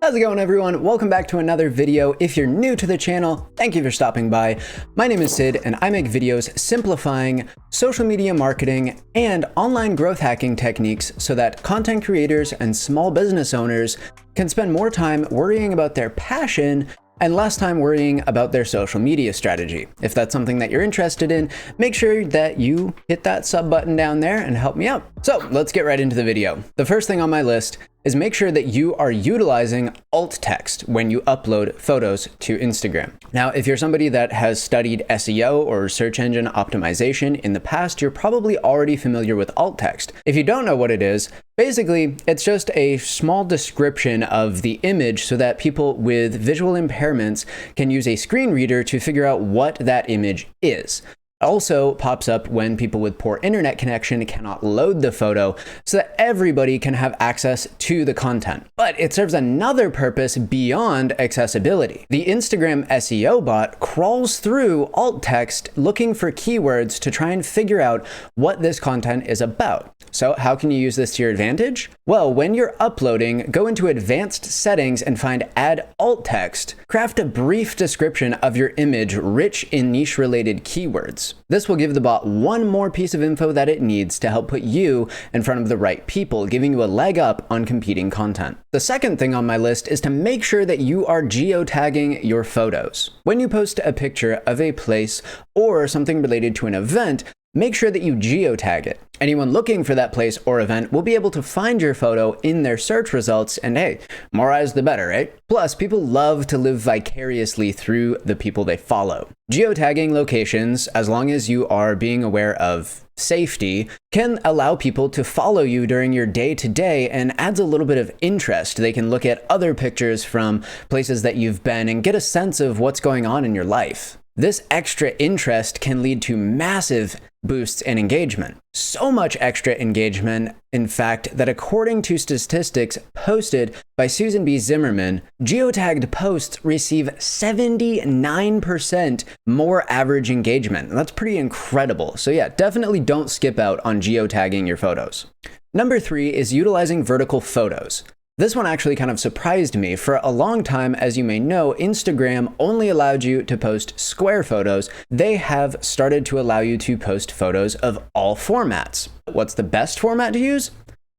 How's it going, everyone? Welcome back to another video. If you're new to the channel, thank you for stopping by. My name is Sid and I make videos simplifying social media marketing and online growth hacking techniques so that content creators and small business owners can spend more time worrying about their passion and less time worrying about their social media strategy. If that's something that you're interested in, make sure that you hit that sub button down there and help me out. So let's get right into the video. The first thing on my list is make sure that you are utilizing alt text when you upload photos to Instagram. Now, if you're somebody that has studied SEO or search engine optimization in the past, you're probably already familiar with alt text. If you don't know what it is, basically, it's just a small description of the image so that people with visual impairments can use a screen reader to figure out what that image is. Also pops up when people with poor internet connection cannot load the photo so that everybody can have access to the content. But it serves another purpose beyond accessibility. The Instagram SEO bot crawls through alt text looking for keywords to try and figure out what this content is about. So how can you use this to your advantage? Well, when you're uploading, go into advanced settings and find add alt text. Craft a brief description of your image rich in niche related keywords. This will give the bot one more piece of info that it needs to help put you in front of the right people, giving you a leg up on competing content. The second thing on my list is to make sure that you are geotagging your photos. When you post a picture of a place or something related to an event, make sure that you geotag it. Anyone looking for that place or event will be able to find your photo in their search results, and hey, more eyes the better, right? Plus, people love to live vicariously through the people they follow. Geotagging locations, as long as you are being aware of safety, can allow people to follow you during your day-to-day and adds a little bit of interest. They can look at other pictures from places that you've been and get a sense of what's going on in your life. This extra interest can lead to massive boosts in engagement. So much extra engagement, in fact, that according to statistics posted by Susan B. Zimmerman, geotagged posts receive 79% more average engagement. And that's pretty incredible. So yeah, definitely don't skip out on geotagging your photos. Number 3 is utilizing vertical photos. This one actually kind of surprised me. For a long time, as you may know, Instagram only allowed you to post square photos. They have started to allow you to post photos of all formats. What's the best format to use?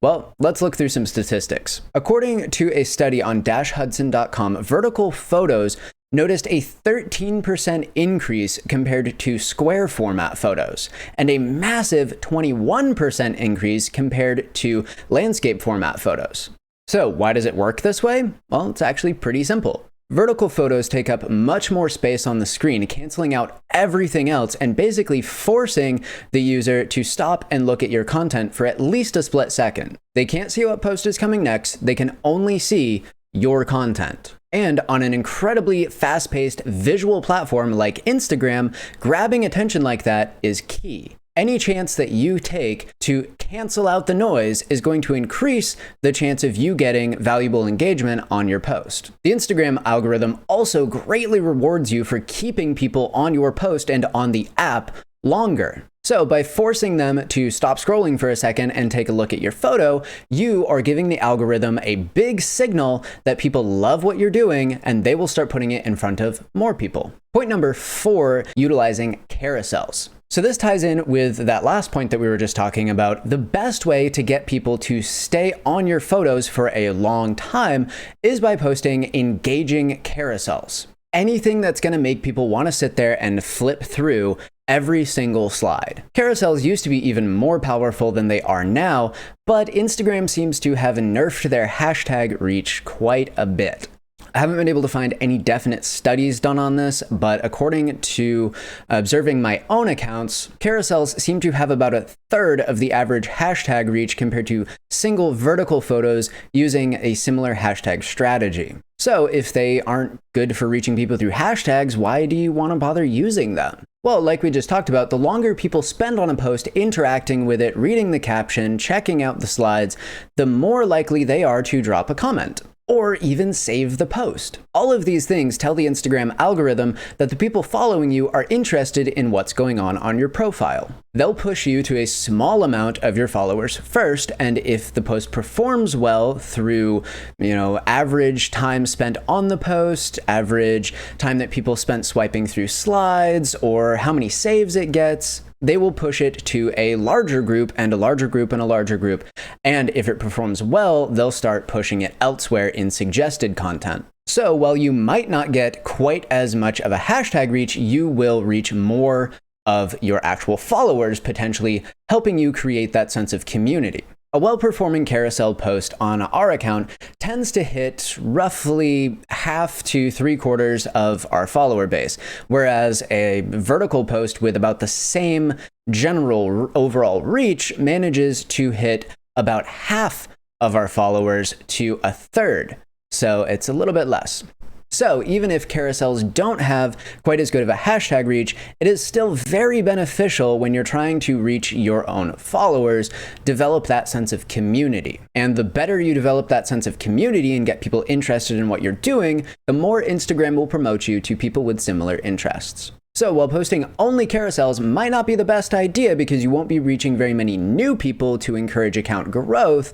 Well, let's look through some statistics. According to a study on dashhudson.com, vertical photos noticed a 13% increase compared to square format photos, and a massive 21% increase compared to landscape format photos. So why does it work this way? Well, it's actually pretty simple. Vertical photos take up much more space on the screen, canceling out everything else and basically forcing the user to stop and look at your content for at least a split second. They can't see what post is coming next, they can only see your content. And on an incredibly fast-paced visual platform like Instagram, grabbing attention like that is key. Any chance that you take to cancel out the noise is going to increase the chance of you getting valuable engagement on your post. The Instagram algorithm also greatly rewards you for keeping people on your post and on the app longer. So by forcing them to stop scrolling for a second and take a look at your photo, you are giving the algorithm a big signal that people love what you're doing and they will start putting it in front of more people. Point number 4, utilizing carousels. So this ties in with that last point that we were just talking about. The best way to get people to stay on your photos for a long time is by posting engaging carousels. Anything that's going to make people want to sit there and flip through every single slide. Carousels used to be even more powerful than they are now, but Instagram seems to have nerfed their hashtag reach quite a bit. I haven't been able to find any definite studies done on this, but according to observing my own accounts, carousels seem to have about a third of the average hashtag reach compared to single vertical photos using a similar hashtag strategy. So if they aren't good for reaching people through hashtags, why do you want to bother using them? Well, like we just talked about, the longer people spend on a post interacting with it, reading the caption, checking out the slides, the more likely they are to drop a comment. or even save the post. All of these things tell the Instagram algorithm that the people following you are interested in what's going on your profile. They'll push you to a small amount of your followers first, and if the post performs well through, average time spent on the post, average time that people spent swiping through slides, or how many saves it gets, they will push it to a larger group and a larger group and a larger group. And if it performs well, they'll start pushing it elsewhere in suggested content. So while you might not get quite as much of a hashtag reach, you will reach more of your actual followers, potentially helping you create that sense of community. A well-performing carousel post on our account tends to hit roughly half to 3/4 of our follower base, whereas a vertical post with about the same general overall reach manages to hit about half of our followers to a third. So it's a little bit less. So even if carousels don't have quite as good of a hashtag reach, it is still very beneficial when you're trying to reach your own followers, develop that sense of community. And the better you develop that sense of community and get people interested in what you're doing, the more Instagram will promote you to people with similar interests. So while posting only carousels might not be the best idea because you won't be reaching very many new people to encourage account growth,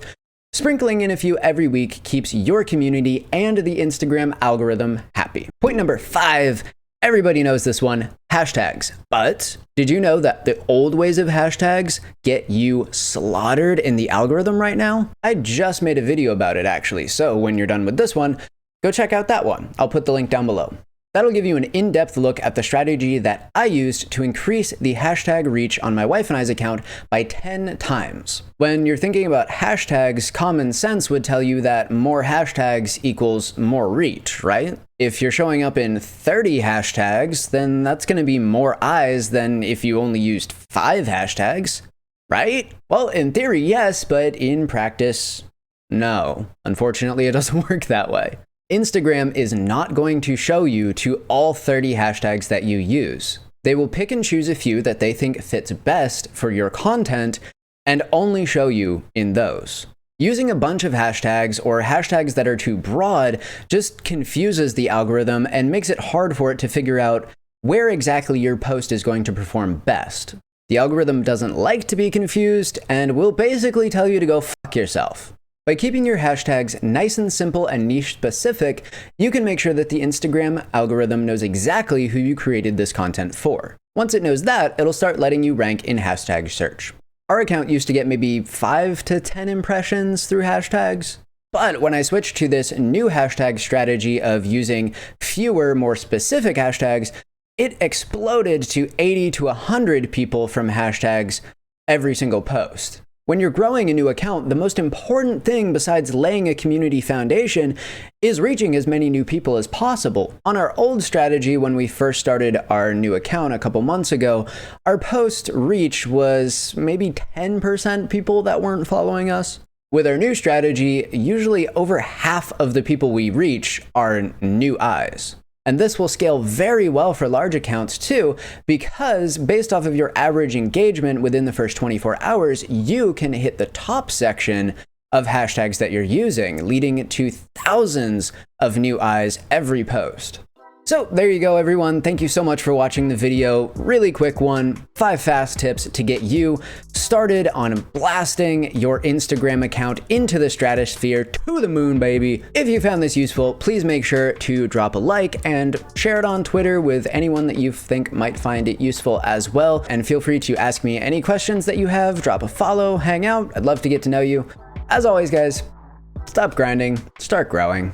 sprinkling in a few every week keeps your community and the Instagram algorithm happy. Point number 5, everybody knows this one, hashtags. But did you know that the old ways of hashtags get you slaughtered in the algorithm right now? I just made a video about it actually, so when you're done with this one, go check out that one. I'll put the link down below. That'll give you an in-depth look at the strategy that I used to increase the hashtag reach on my wife and I's account by 10 times. When you're thinking about hashtags, common sense would tell you that more hashtags equals more reach, right? If you're showing up in 30 hashtags, then that's going to be more eyes than if you only used 5 hashtags, right? Well, in theory, yes, but in practice, no. Unfortunately, it doesn't work that way. Instagram is not going to show you to all 30 hashtags that you use. They will pick and choose a few that they think fits best for your content and only show you in those. Using a bunch of hashtags or hashtags that are too broad just confuses the algorithm and makes it hard for it to figure out where exactly your post is going to perform best. The algorithm doesn't like to be confused and will basically tell you to go fuck yourself. By keeping your hashtags nice and simple and niche specific, you can make sure that the Instagram algorithm knows exactly who you created this content for. Once it knows that, it'll start letting you rank in hashtag search. Our account used to get maybe 5 to 10 impressions through hashtags. But when I switched to this new hashtag strategy of using fewer, more specific hashtags, it exploded to 80 to 100 people from hashtags every single post. When you're growing a new account, the most important thing besides laying a community foundation is reaching as many new people as possible. On our old strategy, when we first started our new account a couple months ago, our post reach was maybe 10% people that weren't following us. With our new strategy, usually over half of the people we reach are new eyes. And this will scale very well for large accounts too, because based off of your average engagement within the first 24 hours, you can hit the top section of hashtags that you're using, leading to thousands of new eyes every post. So there you go, everyone. Thank you so much for watching the video. Really quick one, 5 fast tips to get you started on blasting your Instagram account into the stratosphere, to the moon, baby. If you found this useful, please make sure to drop a like and share it on Twitter with anyone that you think might find it useful as well. And feel free to ask me any questions that you have, drop a follow, hang out. I'd love to get to know you. As always, guys, stop grinding, start growing.